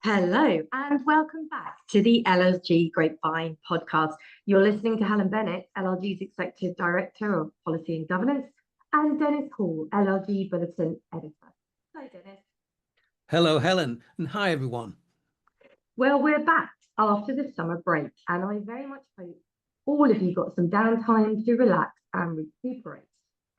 Hello, and welcome back to the LLG Grapevine podcast. You're listening to Helen Bennett, LLG's Executive Director of Policy and Governance, and Dennis Hall, LLG Bulletin Editor. Hi, Dennis. Hello, Helen, and hi, everyone. Well, we're back after the summer break, and I very much hope all of you got some downtime to relax and recuperate.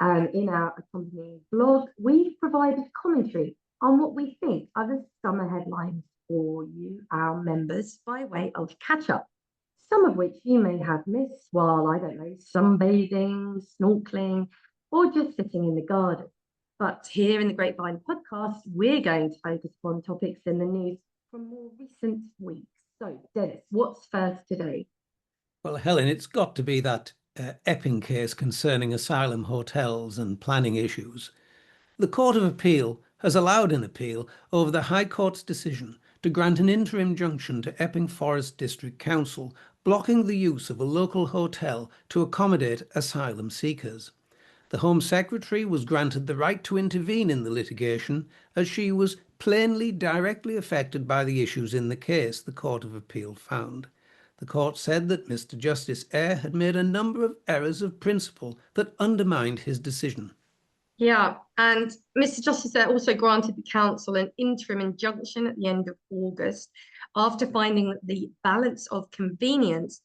In our accompanying blog, we've provided commentary on what we think are the summer headlines for you, our members, by way of catch-up, some of which you may have missed while, I don't know, sunbathing, snorkeling, or just sitting in the garden. But here in the Grapevine podcast, we're going to focus on topics in the news from more recent weeks. So, Dennis, what's first today? Well, Helen, it's got to be that Epping case concerning asylum hotels and planning issues. The Court of Appeal has allowed an appeal over the High Court's decision to grant an interim injunction to Epping Forest District Council, blocking the use of a local hotel to accommodate asylum seekers. The Home Secretary was granted the right to intervene in the litigation, as she was plainly directly affected by the issues in the case, the Court of Appeal found. The court said that Mr. Justice Eyre had made a number of errors of principle that undermined his decision. Yeah, and Mr. Justice Eyre also granted the council an interim injunction at the end of August after finding that the balance of convenience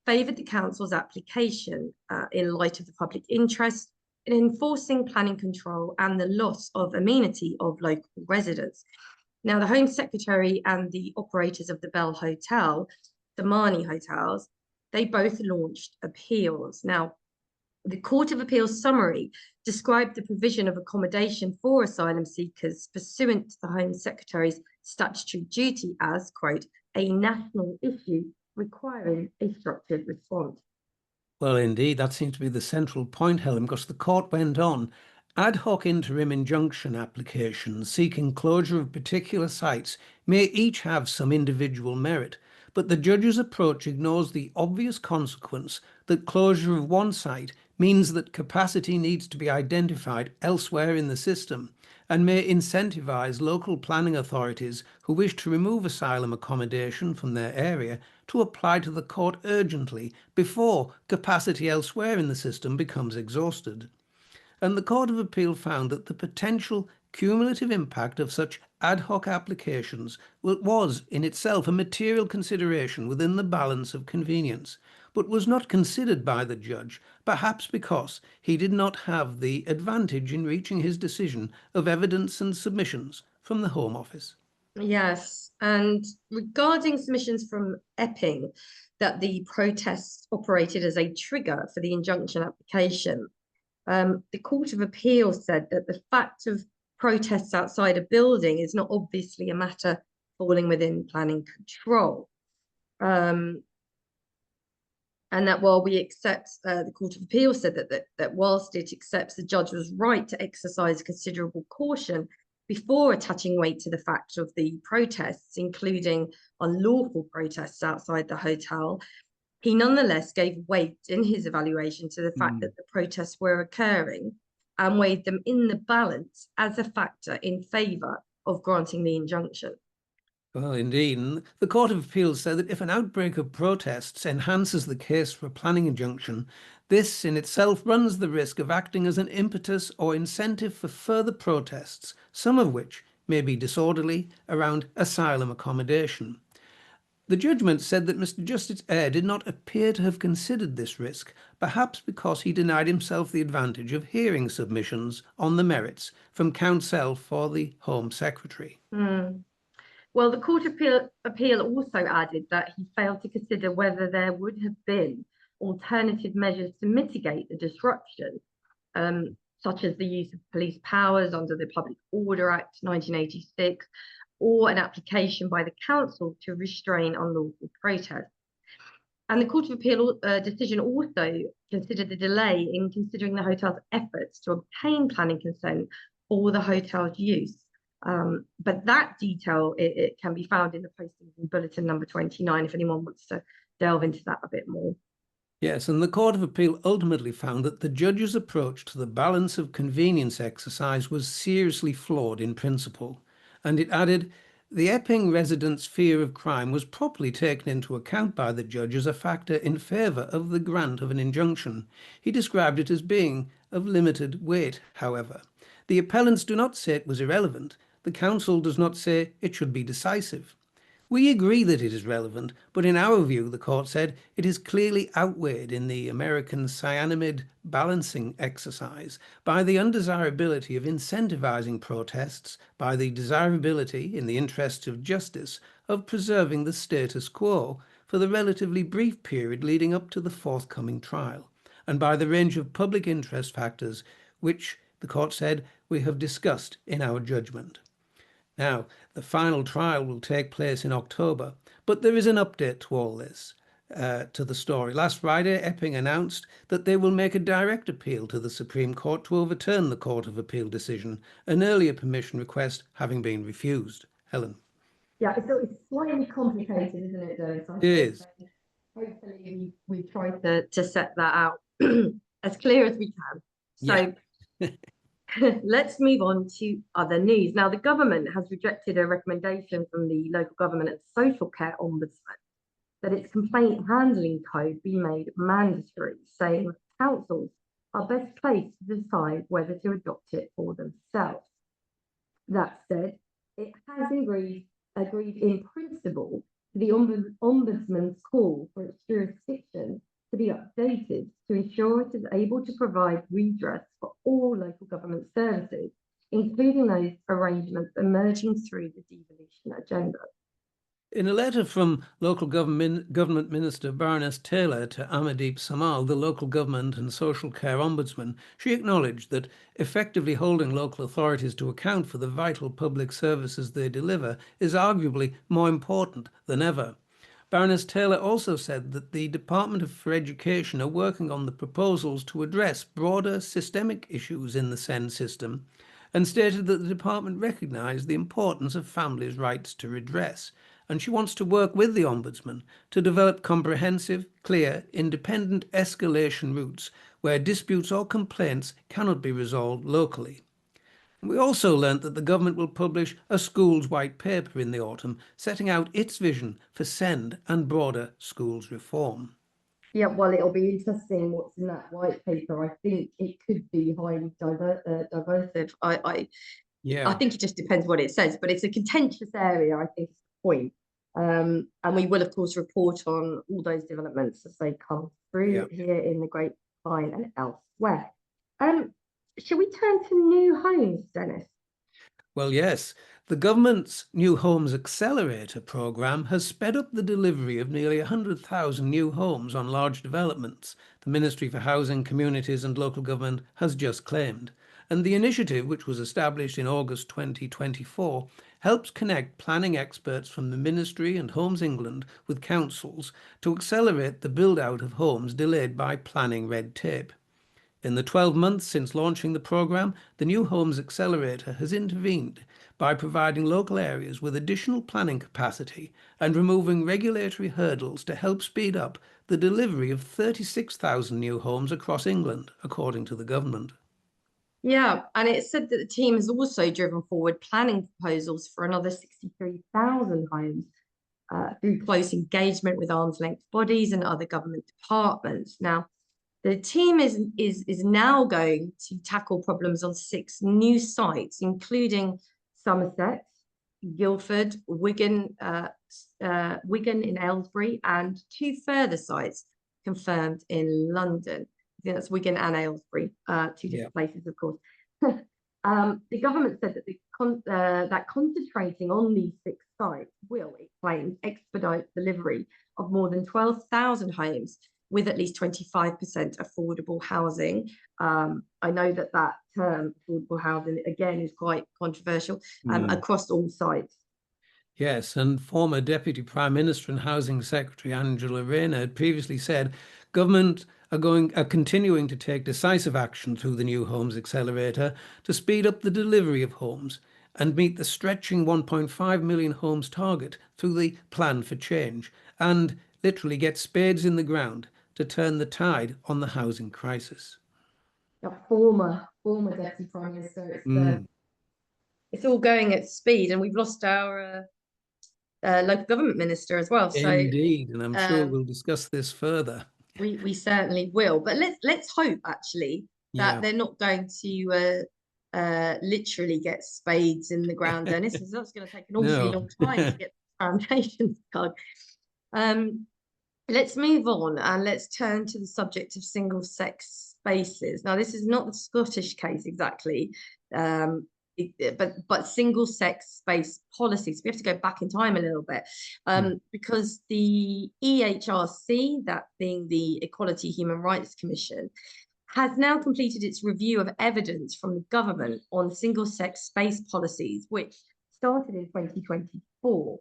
favoured the council's application in light of the public interest in enforcing planning control and the loss of amenity of local residents. Now, the Home Secretary and the operators of the Bell Hotel, the Marnie Hotels, they both launched appeals. Now, the Court of Appeal's summary described the provision of accommodation for asylum seekers pursuant to the Home Secretary's statutory duty as, quote, a national issue requiring a structured response. Well, indeed, that seems to be the central point, Helen, because the court went on. Ad hoc interim injunction applications seeking closure of particular sites may each have some individual merit, but the judge's approach ignores the obvious consequence that closure of one site means that capacity needs to be identified elsewhere in the system and may incentivise local planning authorities who wish to remove asylum accommodation from their area to apply to the court urgently before capacity elsewhere in the system becomes exhausted. And the Court of Appeal found that the potential cumulative impact of such ad hoc applications was in itself a material consideration within the balance of convenience, but was not considered by the judge, perhaps because he did not have the advantage in reaching his decision of evidence and submissions from the Home Office. Yes, and regarding submissions from Epping that the protests operated as a trigger for the injunction application, the Court of Appeal said that the fact of protests outside a building is not obviously a matter falling within planning control. And that while we accept, the Court of Appeal said that whilst it accepts the judge was right to exercise considerable caution before attaching weight to the fact of the protests, including unlawful protests outside the hotel, he nonetheless gave weight in his evaluation to the fact that the protests were occurring and weighed them in the balance as a factor in favour of granting the injunction. Well, indeed. And the Court of Appeal said that if an outbreak of protests enhances the case for a planning injunction, this in itself runs the risk of acting as an impetus or incentive for further protests, some of which may be disorderly, around asylum accommodation. The judgment said that Mr. Justice Eyre did not appear to have considered this risk, perhaps because he denied himself the advantage of hearing submissions on the merits from counsel for the Home Secretary. Well, the Court of Appeal also added that he failed to consider whether there would have been alternative measures to mitigate the disruption, such as the use of police powers under the Public Order Act 1986, or an application by the council to restrain unlawful protests. And the Court of Appeal decision also considered the delay in considering the hotel's efforts to obtain planning consent for the hotel's use. But that detail, it can be found in the postings in bulletin number 29 if anyone wants to delve into that a bit more. Yes, and the Court of Appeal ultimately found that the judge's approach to the balance of convenience exercise was seriously flawed in principle. And it added, The Epping residents' fear of crime was properly taken into account by the judge as a factor in favour of the grant of an injunction. He described it as being of limited weight, however. The appellants do not say it was irrelevant. The council does not say it should be decisive. We agree that it is relevant, but in our view, the court said, it is clearly outweighed in the American cyanamide balancing exercise by the undesirability of incentivising protests, by the desirability, in the interests of justice, of preserving the status quo for the relatively brief period leading up to the forthcoming trial, and by the range of public interest factors which, the court said, we have discussed in our judgment. Now, the final trial will take place in October, but there is an update to all this, to the story. Last Friday, Epping announced that they will make a direct appeal to the Supreme Court to overturn the Court of Appeal decision, an earlier permission request having been refused. Helen. Yeah, it's slightly complicated, isn't it, Dennis? It is. Hopefully we've tried to set that out as clear as we can. So Yeah. let's move on to other news. Now, the government has rejected a recommendation from the Local Government and Social Care Ombudsman that its complaint handling code be made mandatory, saying councils are best placed to decide whether to adopt it for themselves. That said, it has agreed in principle to the Ombudsman's call for its jurisdiction to be updated to ensure it is able to provide redress for all local government services, including those arrangements emerging through the devolution agenda. In a letter from Local Government Minister Baroness Taylor to Amardeep Samal, the Local Government and Social Care Ombudsman, she acknowledged that effectively holding local authorities to account for the vital public services they deliver is arguably more important than ever. Baroness Taylor also said that the Department for Education are working on the proposals to address broader systemic issues in the SEND system, and stated that the department recognised the importance of families' rights to redress, and she wants to work with the Ombudsman to develop comprehensive, clear, independent escalation routes where disputes or complaints cannot be resolved locally. We also learnt that the government will publish a schools white paper in the autumn, setting out its vision for SEND and broader schools reform. Yeah, well, it'll be interesting what's in that white paper. I think it could be highly diverse. I think it just depends what it says, but it's a contentious area, I think is the point. And we will, of course, report on all those developments as they come through here in the Grapevine and elsewhere. Shall we turn to new homes, Dennis? Well, yes. The government's New Homes Accelerator programme has sped up the delivery of nearly 100,000 new homes on large developments, the Ministry for Housing, Communities and Local Government has just claimed. And the initiative, which was established in August 2024, helps connect planning experts from the Ministry and Homes England with councils to accelerate the build-out of homes delayed by planning red tape. In the 12 months since launching the programme, the New Homes Accelerator has intervened by providing local areas with additional planning capacity and removing regulatory hurdles to help speed up the delivery of 36,000 new homes across England, according to the government. Yeah, and it said that the team has also driven forward planning proposals for another 63,000 homes through close engagement with arm's length bodies and other government departments. Now, the team is now going to tackle problems on 6 new sites, including Somerset, Guildford, Wigan in Aylesbury, and 2 further sites confirmed in London. I think that's Wigan and Aylesbury, 2 different places, of course. The government said that that concentrating on these 6 sites will, it claims, expedite delivery of more than 12,000 homes with at least 25% affordable housing. I know that term, affordable housing, again, is quite controversial across all sites. Yes, and former Deputy Prime Minister and Housing Secretary Angela Rayner had previously said government are continuing to take decisive action through the New Homes Accelerator to speed up the delivery of homes and meet the stretching 1.5 million homes target through the Plan for Change, and literally get spades in the ground to turn the tide on the housing crisis. A former Deputy Prime Minister. It's all going at speed, and we've lost our local government minister as well. So Indeed, and I'm sure um, we'll discuss this further. we certainly will. But let's hope actually that Yeah. they're not going to literally get spades in the ground, Dennis, because that's going to take an awfully No. long time to get the foundations dug. Let's move on and let's turn to the subject of single-sex spaces. Now, this is not the Scottish case exactly, but single-sex space policies. We have to go back in time a little bit because the EHRC, that being the Equality Human Rights Commission, has now completed its review of evidence from the government on single-sex space policies, which started in 2024.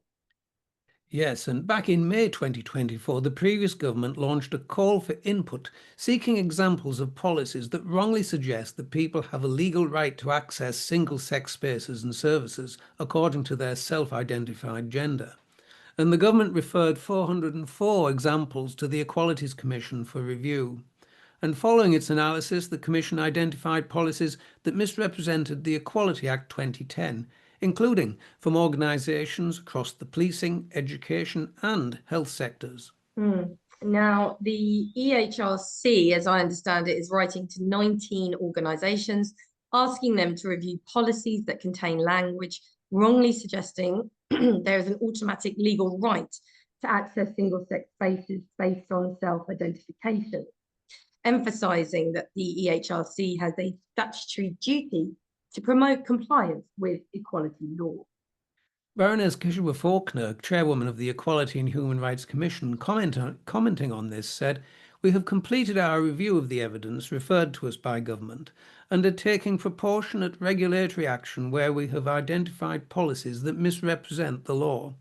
Yes, and back in May 2024, the previous government launched a call for input, seeking examples of policies that wrongly suggest that people have a legal right to access single-sex spaces and services according to their self-identified gender. And the government referred 404 examples to the Equalities Commission for review. And following its analysis, the Commission identified policies that misrepresented the Equality Act 2010, including from organisations across the policing, education and health sectors. Now, the EHRC, as I understand it, is writing to 19 organisations, asking them to review policies that contain language wrongly suggesting there is an automatic legal right to access single-sex spaces based on self-identification, emphasising that the EHRC has a statutory duty to promote compliance with equality law. Baroness Kishore Faulkner, chairwoman of the Equality and Human Rights Commission, commenting on this, said, "We have completed our review of the evidence referred to us by government and are taking proportionate regulatory action where we have identified policies that misrepresent the law.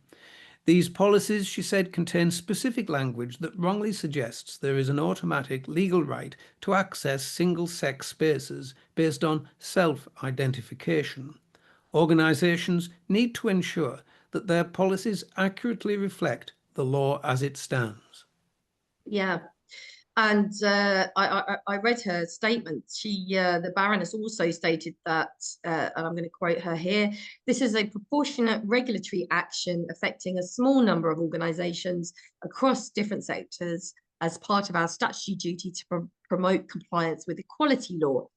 These policies," she said, "contain specific language that wrongly suggests there is an automatic legal right to access single-sex spaces based on self-identification. Organisations need to ensure that their policies accurately reflect the law as it stands." Yeah. And I read her statement. The Baroness also stated that, and I'm going to quote her here, "This is a proportionate regulatory action affecting a small number of organisations across different sectors as part of our statutory duty to promote compliance with equality law."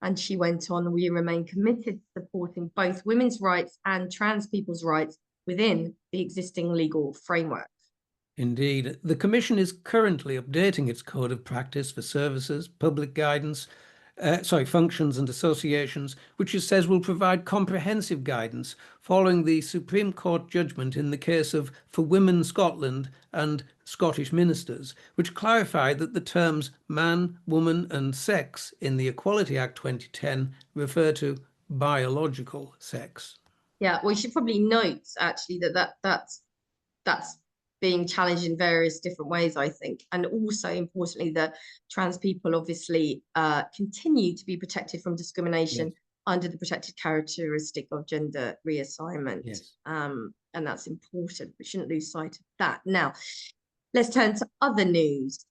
And she went on, "We remain committed to supporting both women's rights and trans people's rights within the existing legal framework." Indeed, the Commission is currently updating its code of practice for services, public guidance, functions and associations, which it says will provide comprehensive guidance following the Supreme Court judgment in the case of For Women Scotland and Scottish ministers, which clarified that the terms man, woman and sex in the Equality Act 2010 refer to biological sex. Yeah, we should probably note actually that's being challenged in various different ways, I think. And also importantly, that trans people obviously continue to be protected from discrimination under the protected characteristic of gender reassignment. Yes. And that's important. We shouldn't lose sight of that. Now, let's turn to other news.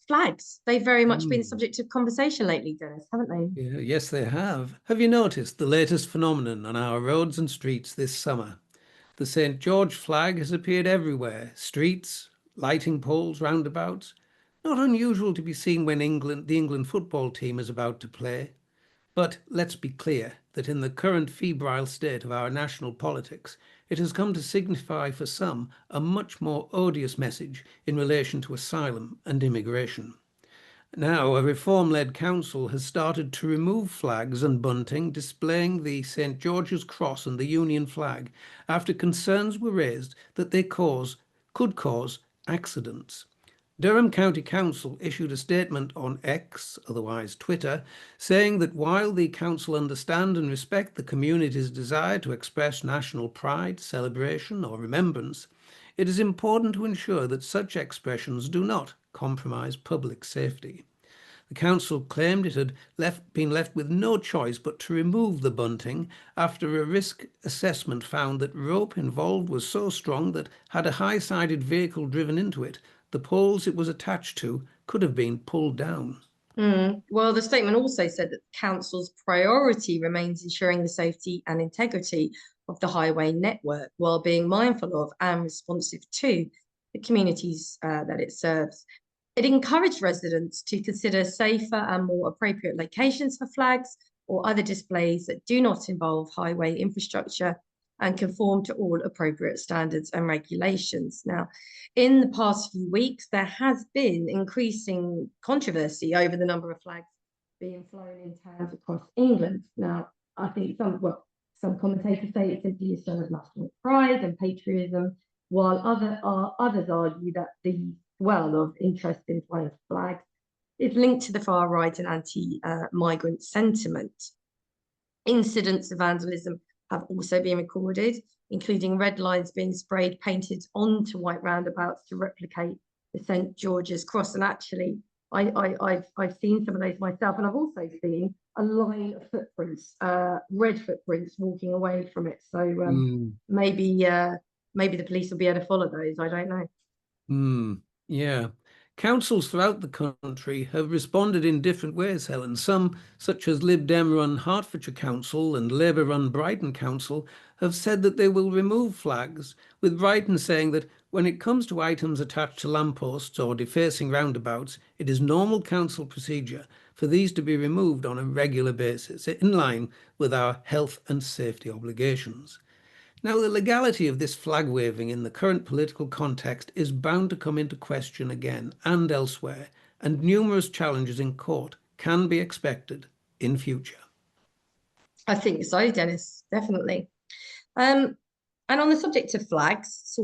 Flags. They've very much been the subject of conversation lately, Dennis, haven't they? Yeah, yes, they have. Have you noticed the latest phenomenon on our roads and streets this summer? The St. George flag has appeared everywhere, streets, lighting poles, roundabouts. Not unusual to be seen when the England football team is about to play. But let's be clear that in the current febrile state of our national politics, it has come to signify for some a much more odious message in relation to asylum and immigration. Now, a reform-led council has started to remove flags and bunting displaying the St. George's Cross and the Union flag after concerns were raised that they could cause accidents. Durham County Council issued a statement on X, otherwise Twitter, saying that while the council understand and respect the community's desire to express national pride, celebration or remembrance, it is important to ensure that such expressions do not compromise public safety. The council claimed it had been left with no choice but to remove the bunting after a risk assessment found that rope involved was so strong that had a high-sided vehicle driven into it, the poles it was attached to could have been pulled down. Well, the statement also said that the council's priority remains ensuring the safety and integrity of the highway network while being mindful of and responsive to the communities that it serves. It encouraged residents to consider safer and more appropriate locations for flags or other displays that do not involve highway infrastructure and conform to all appropriate standards and regulations. Now, in the past few weeks, there has been increasing controversy over the number of flags being flown in towns across England. Now, I think some commentators say it simply is shown as national pride and patriotism, while others argue that the swell of interest in flying flags is linked to the far right and anti-migrant sentiment. Incidents of vandalism have also been recorded, including red lines being sprayed painted onto white roundabouts to replicate the St. George's Cross. And actually, I've seen some of those myself, and I've also seen a line of footprints, red footprints walking away from it. So maybe the police will be able to follow those. I don't know. Yeah. Councils throughout the country have responded in different ways, Helen. Some, such as Lib Dem-run Hertfordshire Council and Labour-run Brighton Council, have said that they will remove flags, with Brighton saying that when it comes to items attached to lampposts or defacing roundabouts, it is normal council procedure for these to be removed on a regular basis, in line with our health and safety obligations. Now, the legality of this flag waving in the current political context is bound to come into question again and elsewhere, and numerous challenges in court can be expected in future. I think so, Dennis, definitely. And on the subject of flags,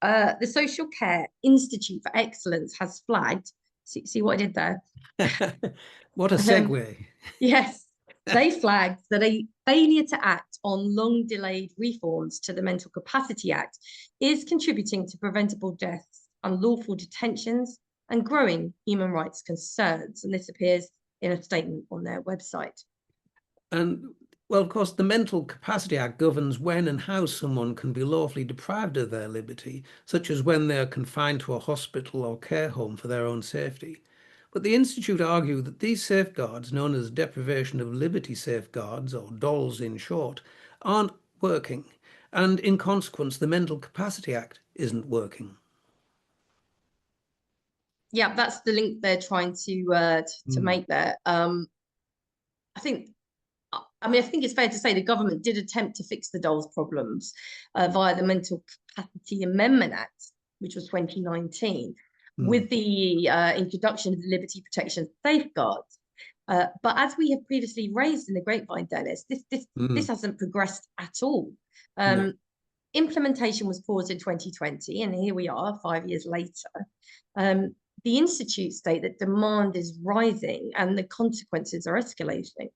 the Social Care Institute for Excellence has flagged, see what I did there? What a segue. Yes. They flagged that a failure to act on long-delayed reforms to the Mental Capacity Act is contributing to preventable deaths, unlawful detentions, and growing human rights concerns. And this appears in a statement on their website. And, well, of course, the Mental Capacity Act governs when and how someone can be lawfully deprived of their liberty, such as when they are confined to a hospital or care home for their own safety. But the Institute argue that these safeguards, known as deprivation of liberty safeguards, or DOLS in short, aren't working, and in consequence, the Mental Capacity Act isn't working. Yeah, that's the link they're trying to make there. I think it's fair to say the government did attempt to fix the DOLS problems via the Mental Capacity Amendment Act, which was 2019. With the introduction of the liberty protection safeguards. But as we have previously raised in the Grapevine, Dennis, this hasn't progressed at all. No. Implementation was paused in 2020, and here we are 5 years later. The Institute state that demand is rising and the consequences are escalating.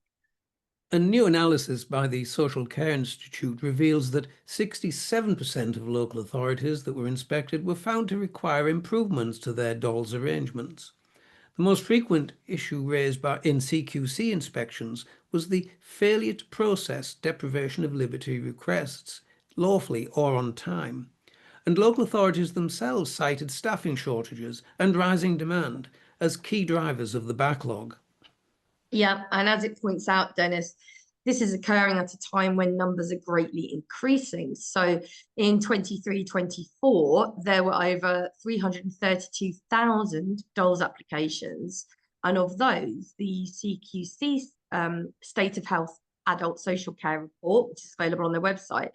A new analysis by the Social Care Institute reveals that 67% of local authorities that were inspected were found to require improvements to their DOLS arrangements. The most frequent issue raised in CQC inspections was the failure to process deprivation of liberty requests lawfully or on time. And local authorities themselves cited staffing shortages and rising demand as key drivers of the backlog. Yeah, and as it points out, Dennis, this is occurring at a time when numbers are greatly increasing. So in 23-24, there were over 332,000 DOLS applications. And of those, the CQC State of Health Adult Social Care Report, which is available on their website,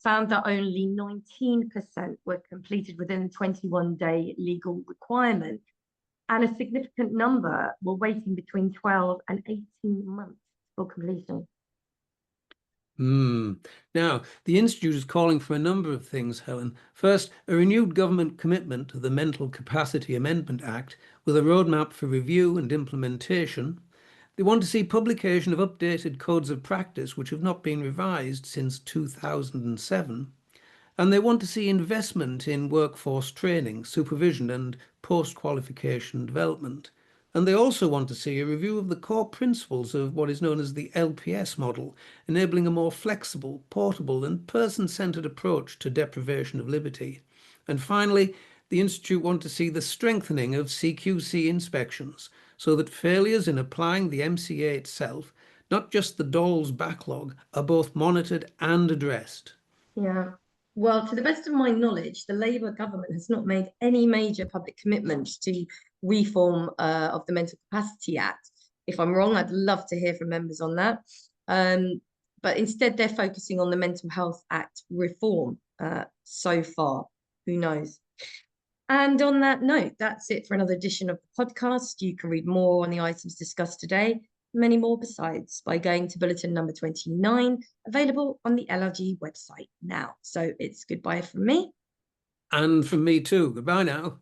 found that only 19% were completed within the 21-day legal requirement. And a significant number were waiting between 12 and 18 months for completion. Now, the Institute is calling for a number of things, Helen. First, a renewed government commitment to the Mental Capacity Amendment Act with a roadmap for review and implementation. They want to see publication of updated codes of practice which have not been revised since 2007. And they want to see investment in workforce training, supervision and post-qualification development. And they also want to see a review of the core principles of what is known as the LPS model, enabling a more flexible, portable and person-centred approach to deprivation of liberty. And finally, the Institute want to see the strengthening of CQC inspections so that failures in applying the MCA itself, not just the DOLS backlog, are both monitored and addressed. Yeah. Well, to the best of my knowledge, the Labour government has not made any major public commitments to reform of the Mental Capacity Act. If I'm wrong, I'd love to hear from members on that. But instead, they're focusing on the Mental Health Act reform so far. Who knows? And on that note, that's it for another edition of the podcast. You can read more on the items discussed today, many more besides, by going to bulletin number 29, available on the LLG website now. So it's goodbye from me. And from me too. Goodbye now.